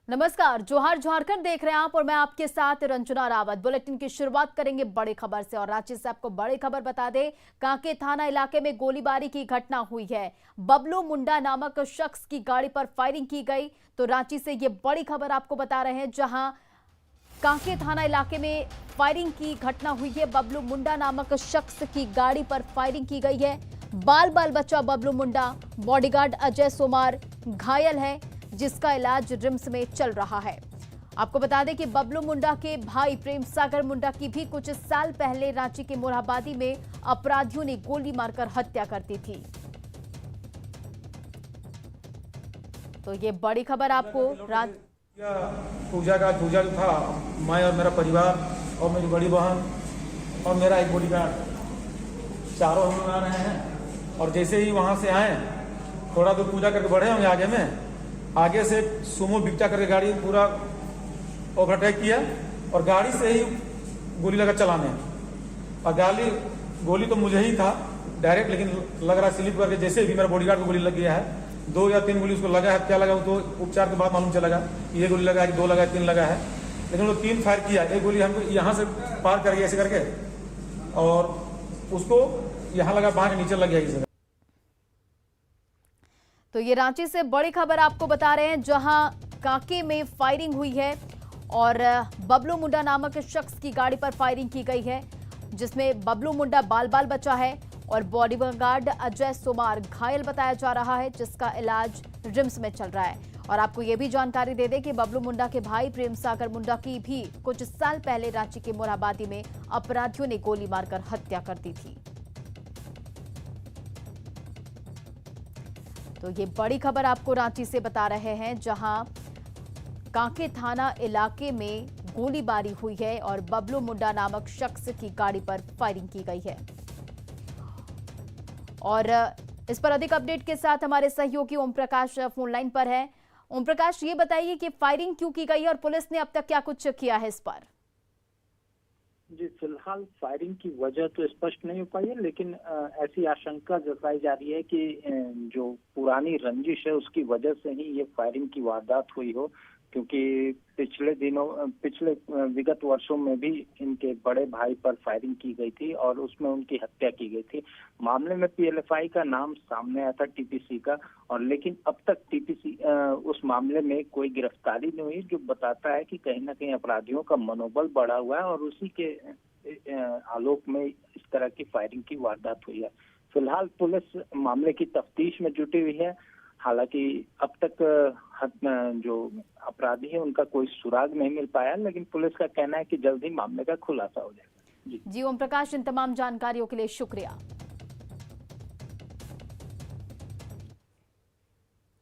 नमस्कार, जोहार झारखंड देख रहे हैं आप और मैं आपके साथ रंजना रावत। बुलेटिन की शुरुआत करेंगे बड़ी खबर से और रांची से आपको बड़ी खबर बता दें। कांके थाना इलाके में गोलीबारी की घटना हुई है। बबलू मुंडा नामक शख्स की गाड़ी पर फायरिंग की गई। तो रांची से ये बड़ी खबर आपको बता रहे हैं, जहां कांके थाना इलाके में फायरिंग की घटना हुई है। बबलू मुंडा नामक शख्स की गाड़ी पर फायरिंग की गई है। बाल बाल बच्चा बबलू मुंडा, बॉडीगार्ड अजय सोमार घायल है, जिसका इलाज रिम्स में चल रहा है। आपको बता दें कि बबलू मुंडा के भाई प्रेम सागर मुंडा की भी कुछ साल पहले रांची के मोरहाबादी में अपराधियों ने गोली मारकर हत्या कर दी थी। तो ये बड़ी खबर आपको पूजा जो था, मैं और मेरा परिवार और मेरी बड़ी बहन और मेरा एक बॉडीगार्ड, चारों हम आ रहे हैं। और जैसे ही वहां से आए, थोड़ा दूर पूजा करके बढ़े होंगे, आगे से सुमो बिकटा करके गाड़ी पूरा ओवरटेक किया और गाड़ी से ही गोली लगा चलाने। और गोली तो मुझे ही था डायरेक्ट, लेकिन लग रहा स्लिप करके जैसे भी मेरा बॉडीगार्ड को गोली लग गया है। 2 या 3 गोली उसको लगा है, क्या लगा वो तो उपचार के बाद मालूम चलेगा। ये गोली लगा है, 2 लगा है, 3 लगा है, लेकिन वो 3 फायर किया। एक गोली हमको यहाँ से पार कर गया ऐसे करके, और उसको यहाँ लगा, बांह के नीचे लग गया इसे। तो ये रांची से बड़ी खबर आपको बता रहे हैं, जहां कांके में फायरिंग हुई है और बबलू मुंडा नामक शख्स की गाड़ी पर फायरिंग की गई है, जिसमें बबलू मुंडा बाल बाल बचा है और बॉडीगार्ड अजय सोमार घायल बताया जा रहा है, जिसका इलाज रिम्स में चल रहा है। और आपको यह भी जानकारी दे दें कि बबलू मुंडा के भाई प्रेम सागर मुंडा की भी कुछ साल पहले रांची के मोरहाबादी में अपराधियों ने गोली मारकर हत्या कर दी थी। तो ये बड़ी खबर आपको रांची से बता रहे हैं, जहां कांके थाना इलाके में गोलीबारी हुई है और बबलू मुंडा नामक शख्स की गाड़ी पर फायरिंग की गई है। और इस पर अधिक अपडेट के साथ हमारे सहयोगी ओम प्रकाश फोन लाइन पर है। ओम प्रकाश, ये बताइए कि फायरिंग क्यों की गई है और पुलिस ने अब तक क्या कुछ किया है इस पर? जी, फिलहाल फायरिंग की वजह तो स्पष्ट नहीं हो पाई है, लेकिन ऐसी आशंका जताई जा रही है कि जो पुरानी रंजिश है उसकी वजह से ही ये फायरिंग की वारदात हुई हो, क्योंकि पिछले विगत वर्षों में भी इनके बड़े भाई पर फायरिंग की गई थी और उसमें उनकी हत्या की गई थी। मामले में पीएलएफआई का नाम सामने आया था, टीपीसी का, और लेकिन अब तक टीपीसी उस मामले में कोई गिरफ्तारी नहीं हुई, जो बताता है कि कहीं ना कहीं अपराधियों का मनोबल बढ़ा हुआ है और उसी के आलोक में इस तरह की फायरिंग की वारदात हुई है। फिलहाल पुलिस मामले की तफ्तीश में जुटी हुई है। हालांकि अब तक जो अपराधी है उनका कोई सुराग नहीं मिल पाया, लेकिन पुलिस का कहना है कि जल्द ही मामले का खुलासा हो जाएगा। जी ओम प्रकाश, इन तमाम जानकारियों के लिए शुक्रिया।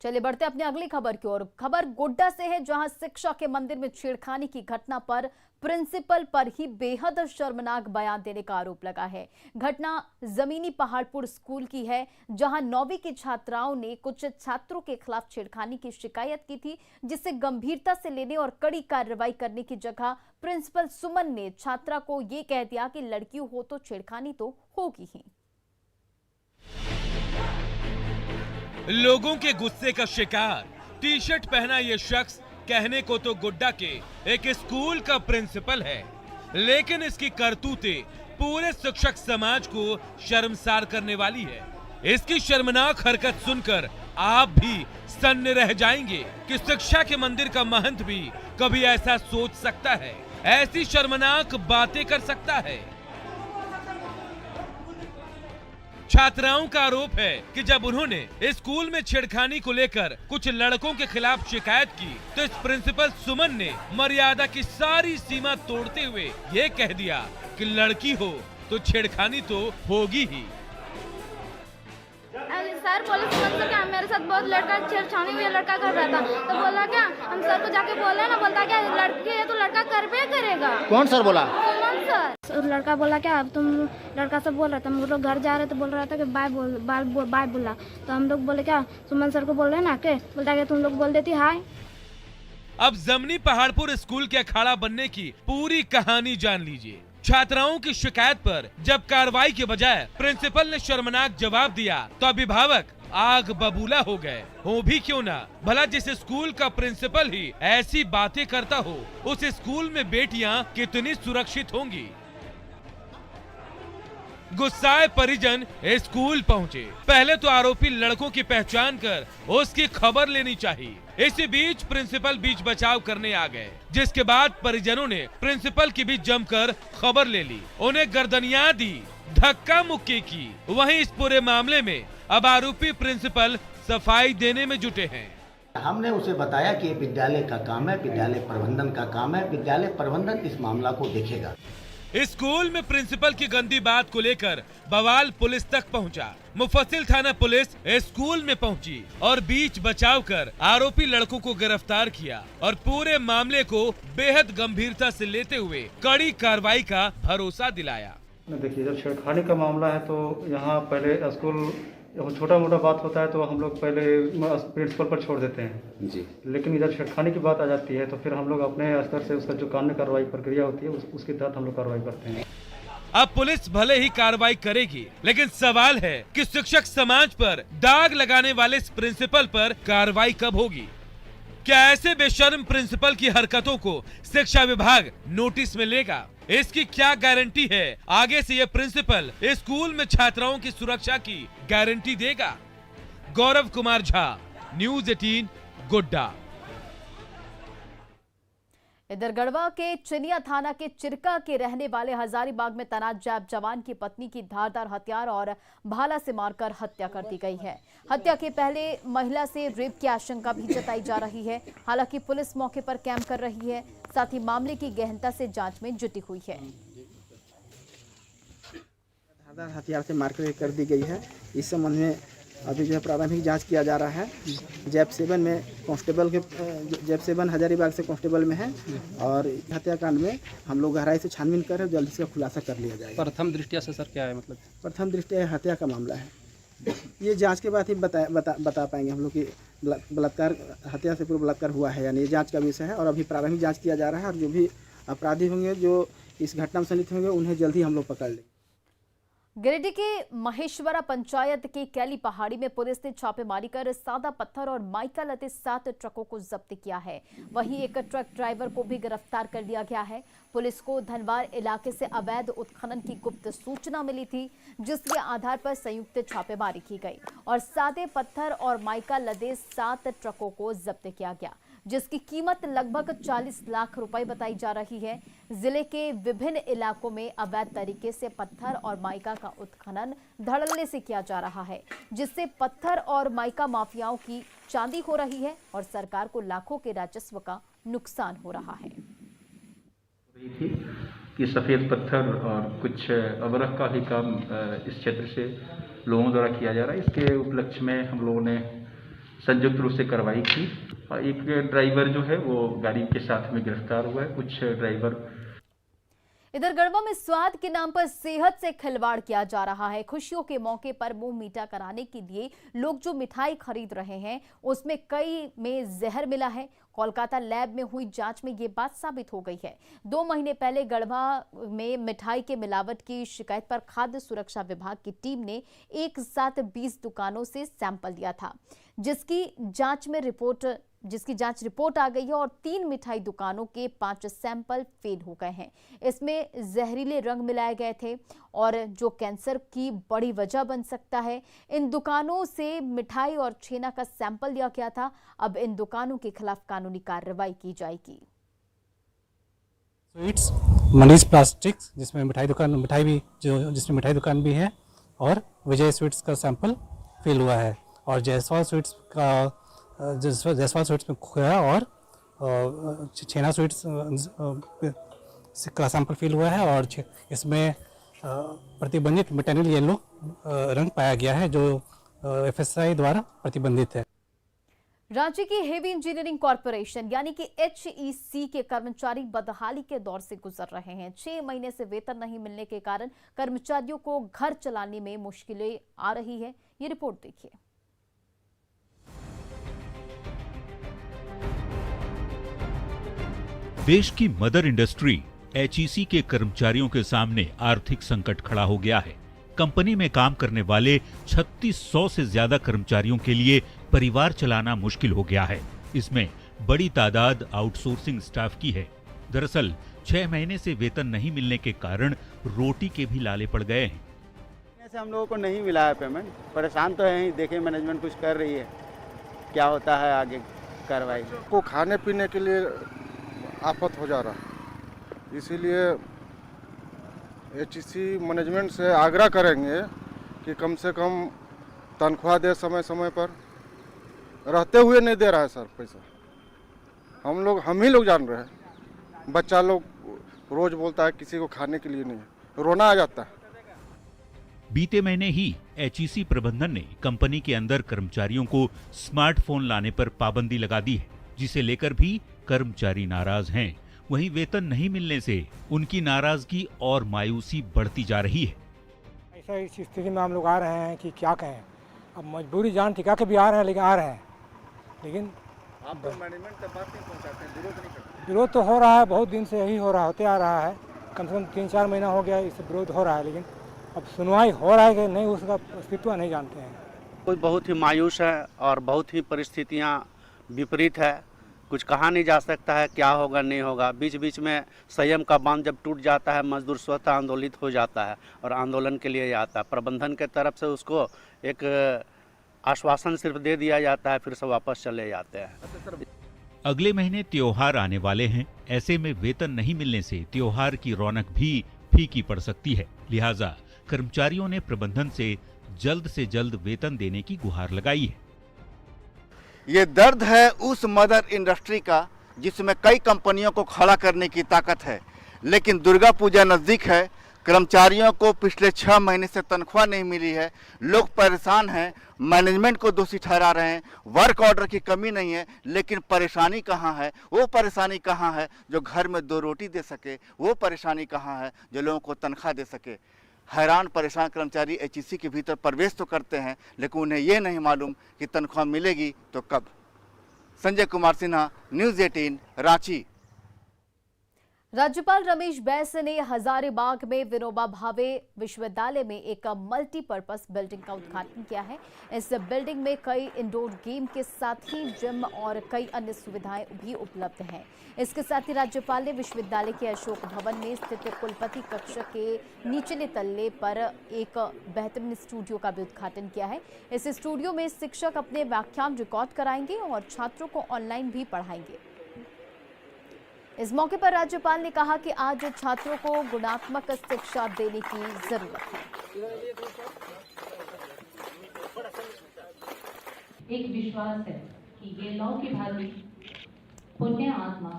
चलिए बढ़ते अपनी अगली खबर की ओर। खबर गोड्डा से है, जहां शिक्षा के मंदिर में छेड़खानी की घटना पर प्रिंसिपल पर ही बेहद शर्मनाक बयान देने का आरोप लगा है। घटना जमीनी पहाड़पुर स्कूल की है, जहां 9वीं की छात्राओं ने कुछ छात्रों के खिलाफ छेड़खानी की शिकायत की थी, जिसे गंभीरता से लेने और कड़ी कार्रवाई करने की जगह प्रिंसिपल सुमन ने छात्रा को ये कह दिया कि लड़की हो तो छेड़खानी तो होगी ही। लोगों के गुस्से का शिकार टी शर्ट पहना ये शख्स कहने को तो गोड्डा के एक स्कूल का प्रिंसिपल है, लेकिन इसकी करतूतें पूरे शिक्षक समाज को शर्मसार करने वाली है। इसकी शर्मनाक हरकत सुनकर आप भी सन्न रह जाएंगे कि शिक्षा के मंदिर का महंत भी कभी ऐसा सोच सकता है, ऐसी शर्मनाक बातें कर सकता है। छात्राओं का आरोप है कि जब उन्होंने स्कूल में छेड़खानी को लेकर कुछ लड़कों के खिलाफ शिकायत की, तो इस प्रिंसिपल सुमन ने मर्यादा की सारी सीमा तोड़ते हुए ये कह दिया कि लड़की हो तो छेड़खानी तो होगी ही। सर बोले सुमन से क्या मेरे साथ बहुत लड़का छेड़छाड़ी हुई, लड़का कर रहा था, तो बोला क्या हम सर को जाके बोले ना, बोलता क्या लड़की है तो लड़का कर भी करेगा। कौन सर बोला? सुमन सर। लड़का बोला क्या, अब तुम लड़का सब बोल रहा था, हम लोग घर जा रहे तो बोल रहा था कि बाय बोला, तो हम लोग बोले क्या सुमन सर को बोल रहे ना, के बोलता क्या तुम लोग बोल देती हाय। अब जमनी पहाड़पुर स्कूल के अखाड़ा बनने की पूरी कहानी जान लीजिए। छात्राओं की शिकायत पर जब कार्रवाई के बजाय प्रिंसिपल ने शर्मनाक जवाब दिया, तो अभिभावक आग बबूला हो गए। हो भी क्यों ना, भला जिस स्कूल का प्रिंसिपल ही ऐसी बातें करता हो, उस स्कूल में बेटियां कितनी सुरक्षित होंगी। गुस्साए परिजन स्कूल पहुंचे। पहले तो आरोपी लड़कों की पहचान कर उसकी खबर लेनी चाहिए। इसी बीच प्रिंसिपल बीच बचाव करने आ गए, जिसके बाद परिजनों ने प्रिंसिपल की भी जमकर खबर ले ली, उन्हें गर्दनियां दी, धक्का मुक्की की। वहीं इस पूरे मामले में अब आरोपी प्रिंसिपल सफाई देने में जुटे हैं। हमने उसे बताया कि ये विद्यालय का काम है, विद्यालय प्रबंधन का काम है, विद्यालय प्रबंधन इस मामला को देखेगा। स्कूल में प्रिंसिपल की गंदी बात को लेकर बवाल पुलिस तक पहुंचा। मुफस्सिल थाना पुलिस स्कूल में पहुंची और बीच बचाव कर आरोपी लड़कों को गिरफ्तार किया और पूरे मामले को बेहद गंभीरता से लेते हुए कड़ी कार्रवाई का भरोसा दिलाया। देखिए, जब छेड़खानी का मामला है तो यहाँ पहले स्कूल छोटा मोटा बात होता है तो हम लोग पहले प्रिंसिपल पर छोड़ देते हैं जी, लेकिन इधर छेड़खानी की बात आ जाती है तो फिर हम लोग अपने स्तर से उसका जो कानूनी कार्रवाई प्रक्रिया होती है उसके तहत हम लोग कार्रवाई करते हैं। अब पुलिस भले ही कार्रवाई करेगी, लेकिन सवाल है कि शिक्षक समाज पर दाग लगाने वाले इस प्रिंसिपल पर कार्रवाई कब होगी। क्या ऐसे बेशर्म प्रिंसिपल की हरकतों को शिक्षा विभाग नोटिस में लेगा? इसकी क्या गारंटी है आगे से ये प्रिंसिपल स्कूल में छात्राओं की सुरक्षा की गारंटी देगा? गौरव कुमार झा, न्यूज़ 18, गोड्डा। इधर गढ़वा के चिनिया थाना के चिरका के रहने वाले हजारीबाग में तैनात जैप जवान की पत्नी की धारदार हथियार और भाला से मारकर हत्या कर दी गई है। हत्या के पहले महिला से रेप की आशंका भी जताई जा रही है। हालांकि पुलिस मौके पर कैंप कर रही है, साथ ही मामले की गहनता से जांच में जुटी हुई है। धारदार हथियार से मारकर कर दी गई है। इस संबंध में अभी जो है प्रारंभिक जांच किया जा रहा है। जैप 7 में कांस्टेबल के जैप 7 हजारीबाग से कांस्टेबल में है और हत्याकांड में हम लोग गहराई से छानबीन कर रहे हैं, जल्दी से खुलासा कर लिया जाएगा। प्रथम दृष्टया से सर क्या है, मतलब प्रथम दृष्टया हत्या का मामला है। ये जांच के बाद ही बता पाएंगे हम लोग कि बलात्कार, हत्या से पूर्व बलात्कार हुआ है यानी, ये जांच का विषय है और अभी प्रारंभिक जांच किया जा रहा है और जो भी अपराधी होंगे जो इस घटना में संलिप्त होंगे उन्हें जल्द ही हम लोग पकड़ लेंगे। गिरिडीह के महेश्वरा पंचायत के कैली पहाड़ी में पुलिस ने छापेमारी कर सादा पत्थर और माइका लदे 7 ट्रकों को जब्त किया है। वहीं एक ट्रक ड्राइवर को भी गिरफ्तार कर लिया गया है। पुलिस को धनवार इलाके से अवैध उत्खनन की गुप्त सूचना मिली थी, जिसके आधार पर संयुक्त छापेमारी की गई और सादे पत्थर और माइका लदे 7 ट्रकों को जब्त किया गया, जिसकी कीमत लगभग 40 लाख रुपए बताई जा रही है। जिले के विभिन्न इलाकों में अवैध तरीके से पत्थर और माइका का उत्खनन धड़ल्ले से किया जा रहा है, जिससे पत्थर और माइका माफियाओं की चांदी हो रही है और सरकार को लाखों के राजस्व का नुकसान हो रहा है। कि सफ़ेद पत्थर और कुछ अवरख का भी काम इस क्षेत्र से लोगों द्वारा किया जा रहा है। इसके उपलक्ष्य में हम लोगों ने संयुक्त रूप से कार्रवाई की और एक ड्राइवर जो है वो गाड़ी के साथ में गिरफ्तार हुआ है। कुछ ड्राइवर इधर गढ़वा में स्वाद के नाम पर सेहत से खिलवाड़ किया जा रहा है। खुशियों के मौके पर मुंह मीठा कराने के लिए लोग जो मिठाई खरीद रहे हैं उसमें कई में जहर मिला है। कोलकाता लैब में हुई जांच में ये बात साबित हो गई है। 2 महीने पहले गढ़वा में मिठाई के मिलावट की शिकायत पर खाद्य सुरक्षा विभाग की टीम ने एक साथ 20 दुकानों से सैंपल लिया था, जिसकी जांच रिपोर्ट आ गई है और 3 मिठाई दुकानों के 5 सैंपल फेल हो गए हैं। इसमें जहरीले रंग मिलाए गए थे और जो कैंसर की बड़ी वजह बन सकता है। इन दुकानों से मिठाई और छेना का सैंपल लिया गया था। अब इन दुकानों के खिलाफ कानूनी कार्रवाई की जाएगी। स्वीट्स, मनीष प्लास्टिक्स जिसमें मिठाई दुकान भी है और विजय स्वीट्स का सैंपल फेल हुआ है और जायसवाल स्वीट्स में खोया और छेना स्वीट्स का सैंपल फेल हुआ है और इसमें प्रतिबंधित मेटानिल येलो रंग पाया गया है जो FSI द्वारा प्रतिबंधित है। रांची की हेवी इंजीनियरिंग कॉरपोरेशन यानी कि HEC के कर्मचारी बदहाली के दौर से गुजर रहे हैं। 6 महीने से वेतन नहीं मिलने के कारण कर्मचारियों को घर चलाने में मुश्किलें आ रही है। ये रिपोर्ट देखिए। देश की मदर इंडस्ट्री HEC के कर्मचारियों के सामने आर्थिक संकट खड़ा हो गया है। कंपनी में काम करने वाले 3600 से ज्यादा कर्मचारियों के लिए परिवार चलाना मुश्किल हो गया है। इसमें बड़ी तादाद आउटसोर्सिंग स्टाफ की है। दरअसल 6 महीने से वेतन नहीं मिलने के कारण रोटी के भी लाले पड़ गए हैं। ऐसे हम लोगों को नहीं मिला है पेमेंट, परेशान तो है ही। देखें मैनेजमेंट कुछ कर रही है, क्या होता है आगे कार्रवाई। को खाने पीने के लिए आफत हो जा रहा है, इसीलिए एचईसी मैनेजमेंट से आग्रह करेंगे कि कम से कम तनख्वाह दे समय समय पर। रहते हुए नहीं दे रहा है सर पैसा। हम ही लोग जान रहे हैं। बच्चा लोग रोज बोलता है किसी को खाने के लिए नहीं है, रोना आ जाता है। बीते महीने ही एचईसी प्रबंधन ने कंपनी के अंदर कर्मचारियों को स्मार्टफोन लाने पर पाबंदी लगा दी है, जिसे लेकर भी कर्मचारी नाराज हैं। वहीं वेतन नहीं मिलने से उनकी नाराजगी और मायूसी बढ़ती जा रही है। ऐसा इस स्थिति में हम लोग आ रहे हैं कि क्या कहें। अब मजबूरी जान टिका के भी आ रहे हैं, लेकिन आ रहे हैं। लेकिन आप तो मैनेजमेंट तक बात नहीं पहुंचाते, विरोध नहीं करते। विरोध तो हो रहा है, बहुत दिन से यही हो रहा, होते आ रहा है। कम से कम 3-4 महीना हो गया इससे विरोध हो रहा है, लेकिन अब सुनवाई हो रहा है कि नहीं उसका अस्तित्व नहीं जानते हैं। कोई बहुत ही मायूस है और बहुत ही परिस्थितियां विपरीत है। कुछ कहा नहीं जा सकता है क्या होगा नहीं होगा। बीच बीच में संयम का बांध जब टूट जाता है, मजदूर स्वतः आंदोलित हो जाता है और आंदोलन के लिए आता है। प्रबंधन के तरफ से उसको एक आश्वासन सिर्फ दे दिया जाता है, फिर से वापस चले जाते हैं। अगले महीने त्योहार आने वाले हैं। ऐसे में वेतन नहीं मिलने से त्योहार की रौनक भी फीकी पड़ सकती है। लिहाजा कर्मचारियों ने प्रबंधन से जल्द वेतन देने की गुहार लगाई है। ये दर्द है उस मदर इंडस्ट्री का जिसमें कई कंपनियों को खड़ा करने की ताकत है, लेकिन दुर्गा पूजा नज़दीक है। कर्मचारियों को पिछले 6 महीने से तनख्वाह नहीं मिली है। लोग परेशान हैं, मैनेजमेंट को दोषी ठहरा रहे हैं। वर्क ऑर्डर की कमी नहीं है, लेकिन परेशानी कहाँ है? वो परेशानी कहाँ है जो घर में 2 रोटी दे सके? वो परेशानी कहाँ है जो लोगों को तनख्वाह दे सके? हैरान परेशान कर्मचारी एचईसी के भीतर प्रवेश तो करते हैं, लेकिन उन्हें ये नहीं मालूम कि तनख्वाह मिलेगी तो कब। संजय कुमार सिन्हा, न्यूज़ 18, रांची। राज्यपाल रमेश बैस ने हजारीबाग में विनोबा भावे विश्वविद्यालय में एक मल्टीपर्पज बिल्डिंग का उद्घाटन किया है। इस बिल्डिंग में कई इंडोर गेम के साथ ही जिम और कई अन्य सुविधाएं भी उपलब्ध हैं। इसके साथ ही राज्यपाल ने विश्वविद्यालय के अशोक भवन में स्थित कुलपति कक्ष के निचले तल्ले पर एक बेहतरीन स्टूडियो का भी उद्घाटन किया है। इस स्टूडियो में शिक्षक अपने व्याख्यान रिकॉर्ड कराएंगे और छात्रों को ऑनलाइन भी पढ़ाएंगे। इस मौके पर राज्यपाल ने कहा कि आज छात्रों को गुणात्मक शिक्षा देने की जरूरत है। एक विश्वास है कि ये लौ की भांति पुण्य आत्मा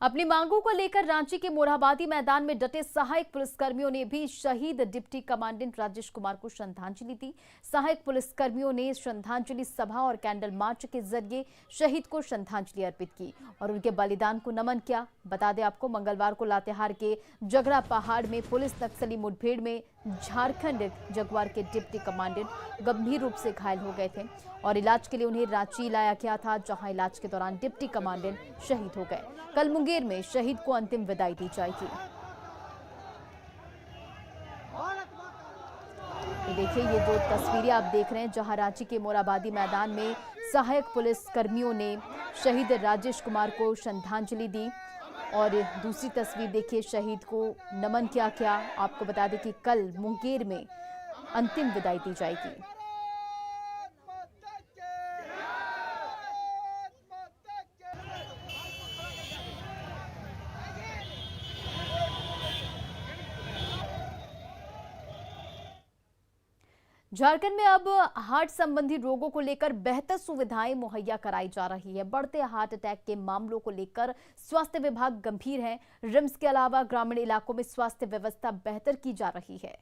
अपनी मांगों को लेकर रांची के मोरहाबादी मैदान में डटे सहायक पुलिसकर्मियों ने भी शहीद डिप्टी कमांडेंट राजेश कुमार को श्रद्धांजलि दी। सहायक पुलिसकर्मियों ने श्रद्धांजलि सभा और कैंडल मार्च के जरिए शहीद को श्रद्धांजलि अर्पित की और उनके बलिदान को नमन किया। बता दें आपको, मंगलवार को लातेहार के जगरा पहाड़ में पुलिस नक्सली मुठभेड़ में झारखंड जगुआर के डिप्टी कमांडेंट गंभीर रूप से घायल हो गए थे और इलाज के लिए उन्हें रांची लाया गया था, जहां इलाज के दौरान डिप्टी कमांडेंट शहीद हो गए। कल मुंगेर में शहीद को अंतिम विदाई दी जाएगी। देखिए, ये 2 तस्वीरें आप देख रहे हैं जहां रांची के मोरहाबादी मैदान में सहायक पुलिस कर्मियों ने शहीद राजेश कुमार को श्रद्धांजलि दी और दूसरी तस्वीर देखिए, शहीद को नमन किया गया। आपको बता दें कि कल मुंगेर में अंतिम विदाई दी जाएगी। झारखंड में अब हार्ट संबंधी रोगों को लेकर बेहतर सुविधाएं मुहैया कराई जा रही है। बढ़ते हार्ट अटैक के मामलों को लेकर स्वास्थ्य विभाग गंभीर है। रिम्स के अलावा ग्रामीण इलाकों में स्वास्थ्य व्यवस्था बेहतर की जा रही है।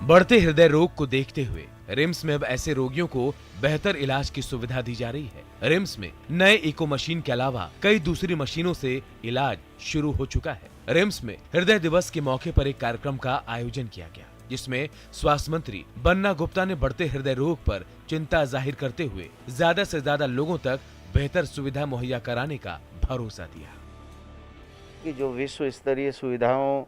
बढ़ते हृदय रोग को देखते हुए रिम्स में अब ऐसे रोगियों को बेहतर इलाज की सुविधा दी जा रही है। रिम्स में नए इको मशीन के अलावा कई दूसरी मशीनों से इलाज शुरू हो चुका है। रिम्स में हृदय दिवस के मौके पर एक कार्यक्रम का आयोजन किया गया, जिसमें स्वास्थ्य मंत्री बन्ना गुप्ता ने बढ़ते हृदय रोग पर चिंता जाहिर करते हुए ज्यादा से ज्यादा लोगों तक बेहतर सुविधा मुहैया कराने का भरोसा दिया। कि जो विश्व स्तरीय सुविधाओं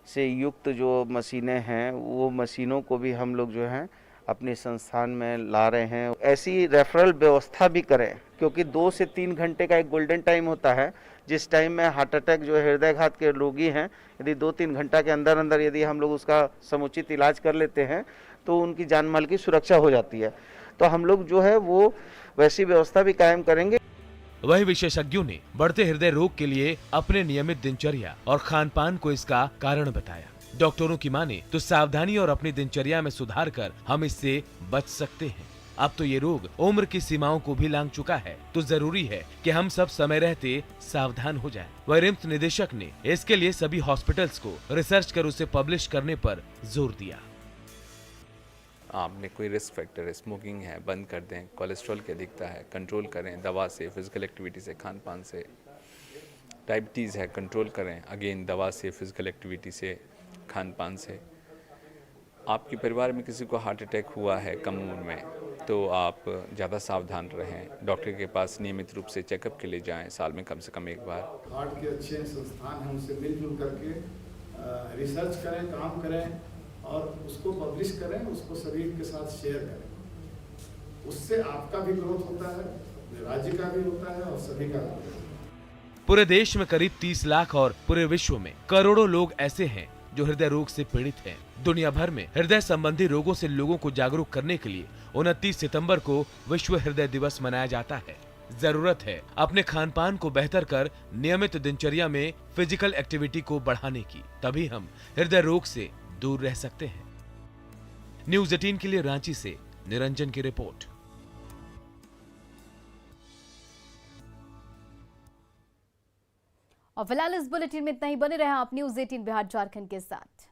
से युक्त जो मशीनें हैं, वो मशीनों को भी हम लोग जो हैं अपने संस्थान में ला रहे हैं। ऐसी रेफरल व्यवस्था भी करें, क्योंकि 2 से 3 घंटे का एक गोल्डन टाइम होता है, जिस टाइम में हार्ट अटैक जो हृदयघात के रोगी हैं, यदि 2-3 घंटा के अंदर अंदर यदि हम लोग उसका समुचित इलाज कर लेते हैं तो उनकी जान माल की सुरक्षा हो जाती है। तो हम लोग जो है वो वैसी व्यवस्था भी कायम करेंगे। वही विशेषज्ञों ने बढ़ते हृदय रोग के लिए अपने नियमित दिनचर्या और खान पान को इसका कारण बताया। डॉक्टरों की माने तो सावधानी और अपनी दिनचर्या में सुधार कर हम इससे बच सकते हैं। अब तो ये रोग उम्र की सीमाओं को भी लांघ चुका है, तो जरूरी है कि हम सब समय रहते सावधान हो जाएं। वह रिम्स निदेशक ने इसके लिए सभी हॉस्पिटल्स को रिसर्च कर उसे पब्लिश करने पर जोर दिया। आपने कोई रिस्क फैक्टर है, स्मोकिंग है, बंद कर दें। कोलेस्ट्रॉल की अधिकता है, कंट्रोल करें दवा से, फिजिकल एक्टिविटी से, खान पान से। डायबिटीज़ है, कंट्रोल करें, अगेन दवा से, फिजिकल एक्टिविटी से, खान पान से। आपके परिवार में किसी को हार्ट अटैक हुआ है कम उम्र में, तो आप ज़्यादा सावधान रहें। डॉक्टर के पास नियमित रूप से चेकअप के लिए जाएं, साल में कम से कम एक बार। हार्ट के अच्छे संस्थान हैं, उनसे मिलजुल करके रिसर्च करें, काम करें और उसको पब्लिश करें, उसको सभी के साथ शेयर करें। उससे आपका भी ग्रोथ होता है, राज्य का भी होता है और सभी का भी होता है। पूरे देश में करीब 30 लाख और पूरे विश्व में करोड़ों लोग ऐसे हैं जो हृदय रोग से पीड़ित हैं। दुनिया भर में हृदय संबंधी रोगों से लोगों को जागरूक करने के लिए 29 सितंबर को विश्व हृदय दिवस मनाया जाता है। जरूरत है अपने खान पान को बेहतर कर नियमित दिनचर्या में फिजिकल एक्टिविटी को बढ़ाने की, तभी हम हृदय रोग से दूर रह सकते हैं। न्यूज़ 18 के लिए रांची से निरंजन की रिपोर्ट। और फिलहाल इस बुलेटिन में इतना ही। बने रहे आप न्यूज़ 18 बिहार झारखंड के साथ।